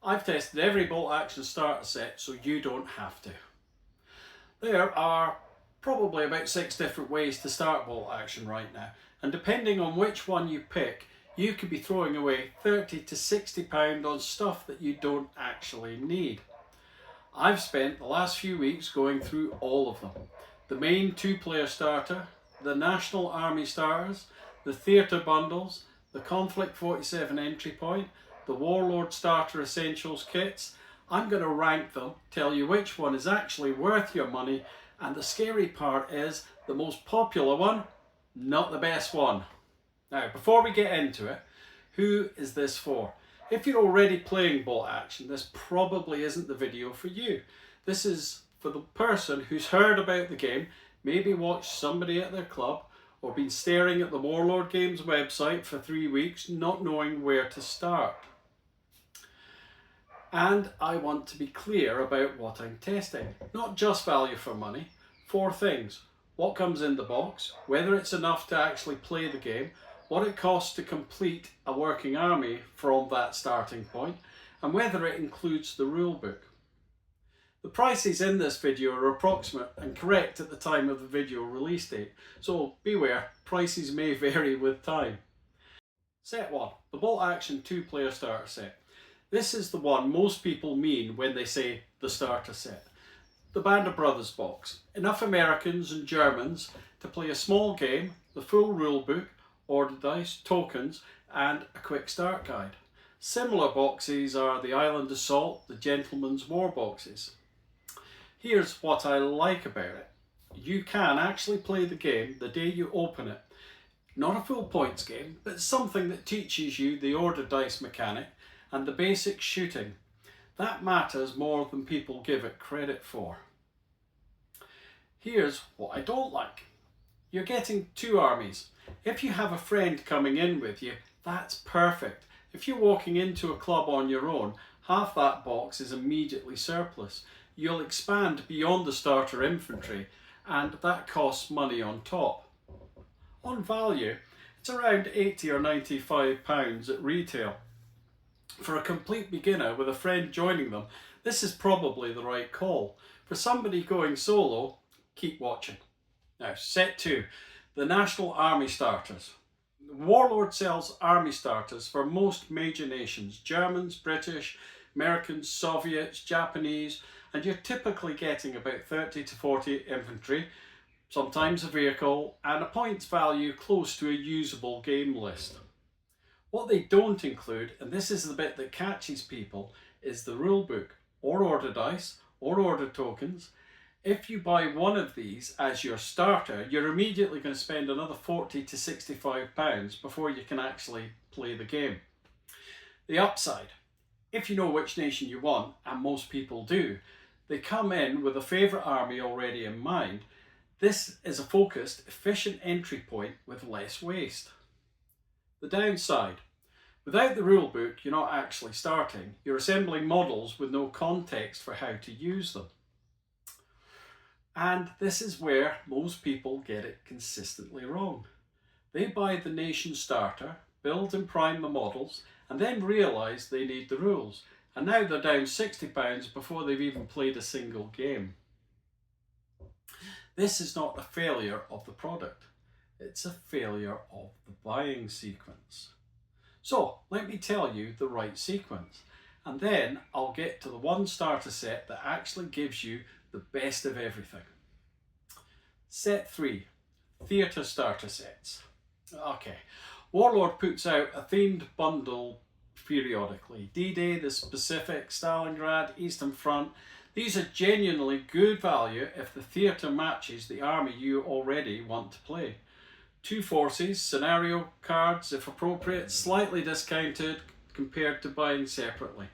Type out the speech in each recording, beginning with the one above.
I've tested every bolt action starter set so you don't have to. There are probably about 6 different ways to start bolt action right now, and depending on which one you pick, you could be throwing away £30 to £60 on stuff that you don't actually need. I've spent the last few weeks going through all of them. The main 2-player starter, the National Army starters, the theatre bundles, the Konflikt 47 entry point, the Warlord starter essentials kits. I'm going to rank them, tell you which one is actually worth your money, and the scary part is the most popular one, not the best one. Now, before we get into it, who is this for? If you're already playing bolt action, this probably isn't the video for you. This is for the person who's heard about the game, maybe watched somebody at their club, or been staring at the Warlord Games website for 3 weeks, not knowing where to start. And I want to be clear about what I'm testing. Not just value for money. 4 things. What comes in the box, whether it's enough to actually play the game, what it costs to complete a working army from that starting point, and whether it includes the rulebook. The prices in this video are approximate and correct at the time of the video release date, so beware, prices may vary with time. Set 1, the bolt action 2-player starter set. This is the one most people mean when they say the starter set. The Band of Brothers box. Enough Americans and Germans to play a small game, the full rulebook, order dice, tokens, and a quick start guide. Similar boxes are the Island Assault, the Gentleman's War boxes. Here's what I like about it. You can actually play the game the day you open it. Not a full points game, but something that teaches you the order dice mechanic and the basic shooting. That matters more than people give it credit for. Here's what I don't like. You're getting 2 armies. If you have a friend coming in with you, that's perfect. If you're walking into a club on your own, half that box is immediately surplus. You'll expand beyond the starter infantry, and that costs money on top. On value, it's around £80 or £95 at retail. For a complete beginner with a friend joining them, this is probably the right call. For somebody going solo, keep watching. Now, set 2, the National Army starters. Warlord sells army starters for most major nations, Germans, British, Americans, Soviets, Japanese, and you're typically getting about 30 to 40 infantry, sometimes a vehicle, and a points value close to a usable game list. What they don't include, and this is the bit that catches people, is the rulebook, or order dice, or order tokens. If you buy one of these as your starter, you're immediately going to spend another £40 to £65 before you can actually play the game. The upside, if you know which nation you want, and most people do, they come in with a favourite army already in mind. This is a focused, efficient entry point with less waste. The downside, without the rulebook, you're not actually starting. You're assembling models with no context for how to use them. And this is where most people get it consistently wrong. They buy the nation starter, build and prime the models, and then realise they need the rules. And now they're down £60 before they've even played a single game. This is not a failure of the product. It's a failure of the buying sequence. So let me tell you the right sequence, and then I'll get to the one starter set that actually gives you the best of everything. Set 3, theatre starter sets. Okay, Warlord puts out a themed bundle periodically. D-Day, the Pacific, Stalingrad, Eastern Front. These are genuinely good value if the theatre matches the army you already want to play. 2 forces, scenario cards if appropriate, slightly discounted compared to buying separately.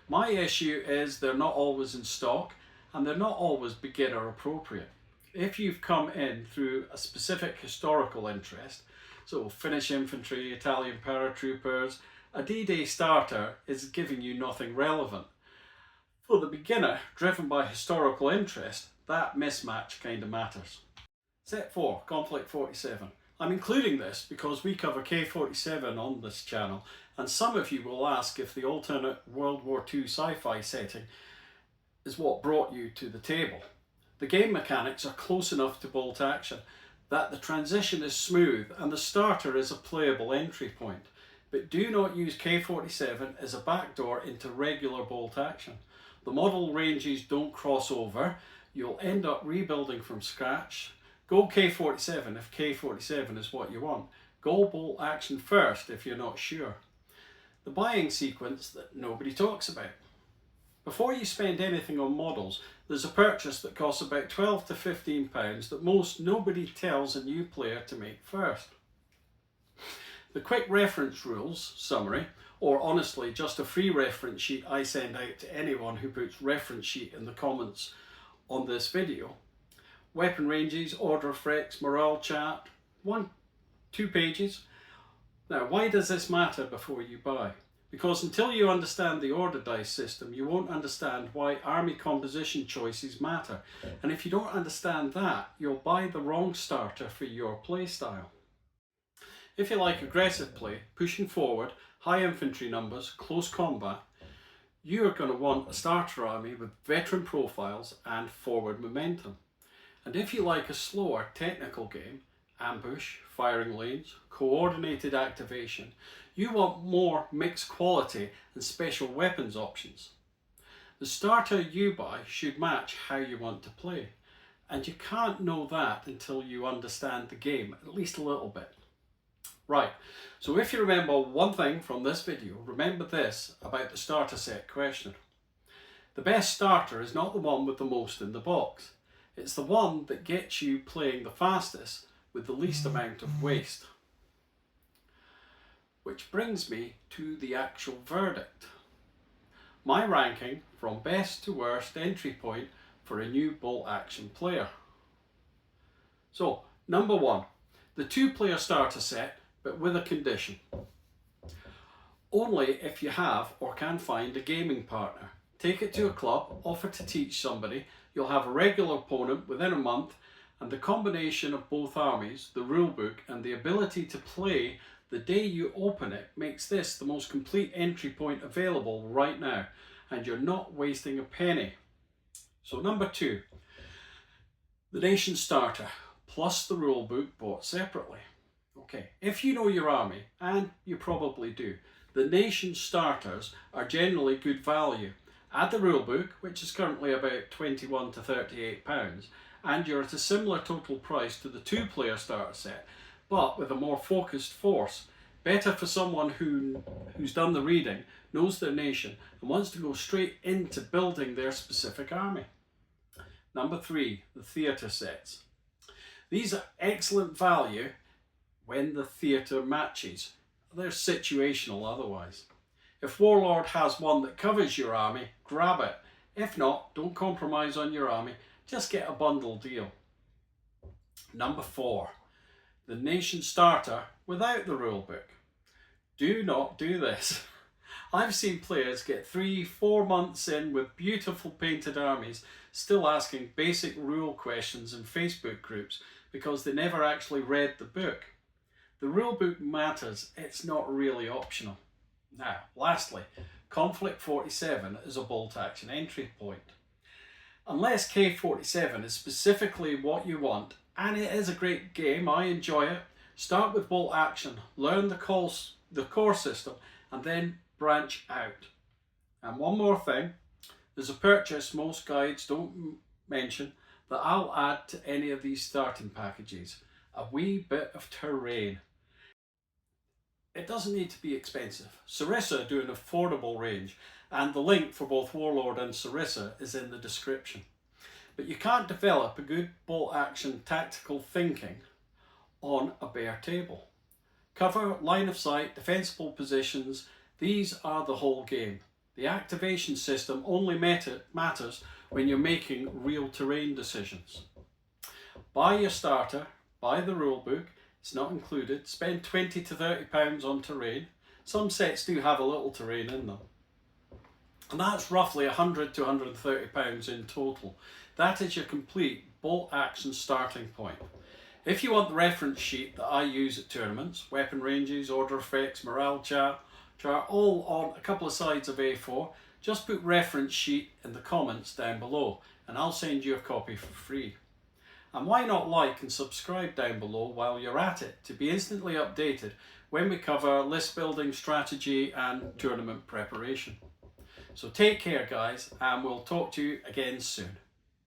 My issue is they're not always in stock and they're not always beginner appropriate. If you've come in through a specific historical interest, so Finnish infantry, Italian paratroopers, a D-Day starter is giving you nothing relevant. For the beginner, driven by historical interest, that mismatch kind of matters. Set 4, Konflikt 47. I'm including this because we cover K47 on this channel, And some of you will ask if the alternate World War II sci-fi setting is what brought you to the table. The game mechanics are close enough to bolt action that the transition is smooth and the starter is a playable entry point. But do not use K47 as a backdoor into regular bolt action. The model ranges don't cross over. You'll end up rebuilding from scratch. Go K47 if K47 is what you want. Go bolt action first if you're not sure. The buying sequence that nobody talks about. Before you spend anything on models, there's a purchase that costs about £12 to £15 that nobody tells a new player to make first. The quick reference rules summary, or honestly just a free reference sheet I send out to anyone who puts reference sheet in the comments on this video. Weapon ranges, order effects, morale chart, 1-2 pages. Now, why does this matter before you buy? Because until you understand the order dice system, you won't understand why army composition choices matter. And if you don't understand that, you'll buy the wrong starter for your playstyle. If you like aggressive play, pushing forward, high infantry numbers, close combat, you're going to want a starter army with veteran profiles and forward momentum. And if you like a slower technical game, ambush, firing lanes, coordinated activation, you want more mixed quality and special weapons options. The starter you buy should match how you want to play, and you can't know that until you understand the game at least a little bit. Right, so if you remember one thing from this video, remember this about the starter set question. The best starter is not the one with the most in the box. It's the one that gets you playing the fastest with the least amount of waste. Which brings me to the actual verdict. My ranking from best to worst entry point for a new bolt action player. So, number 1, the 2-player starter set, but with a condition. Only if you have or can find a gaming partner. Take it to a club, offer to teach somebody, you'll have a regular opponent within a month, and the combination of both armies, the rulebook and the ability to play the day you open it makes this the most complete entry point available right now, and you're not wasting a penny. So number 2, the nation starter plus the rulebook bought separately. Okay, if you know your army, and you probably do, the nation starters are generally good value. Add the rulebook, which is currently about £21 to £38, and you're at a similar total price to the 2-player starter set, but with a more focused force. Better for someone who's done the reading, knows their nation, and wants to go straight into building their specific army. Number 3, the theatre sets. These are excellent value when the theatre matches. They're situational otherwise. If Warlord has one that covers your army, grab it. If not, don't compromise on your army, just get a bundle deal. Number 4, the nation starter without the rulebook. Do not do this. I've seen players get 3-4 months in with beautiful painted armies still asking basic rule questions in Facebook groups because they never actually read the book. The rulebook matters, it's not really optional. Now, lastly, Konflikt 47 is a bolt action entry point. Unless K47 is specifically what you want, and it is a great game, I enjoy it, start with bolt action, learn the core system, and then branch out. And one more thing, there's a purchase most guides don't mention that I'll add to any of these starting packages, a wee bit of terrain. It doesn't need to be expensive. Sarissa do an affordable range, and the link for both Warlord and Sarissa is in the description. But you can't develop a good bolt action tactical thinking on a bare table. Cover, line of sight, defensible positions, these are the whole game. The activation system only matters when you're making real terrain decisions. Buy your starter, buy the rulebook, it's not included, spend £20 to £30 on terrain. Some sets do have a little terrain in them. And that's roughly £100 to £130 in total. That is your complete bolt action starting point. If you want the reference sheet that I use at tournaments, weapon ranges, order effects, morale chart, which are all on a couple of sides of A4. Just put reference sheet in the comments down below and I'll send you a copy for free. And why not like and subscribe down below while you're at it to be instantly updated when we cover list building, strategy and tournament preparation. So take care guys, and we'll talk to you again soon.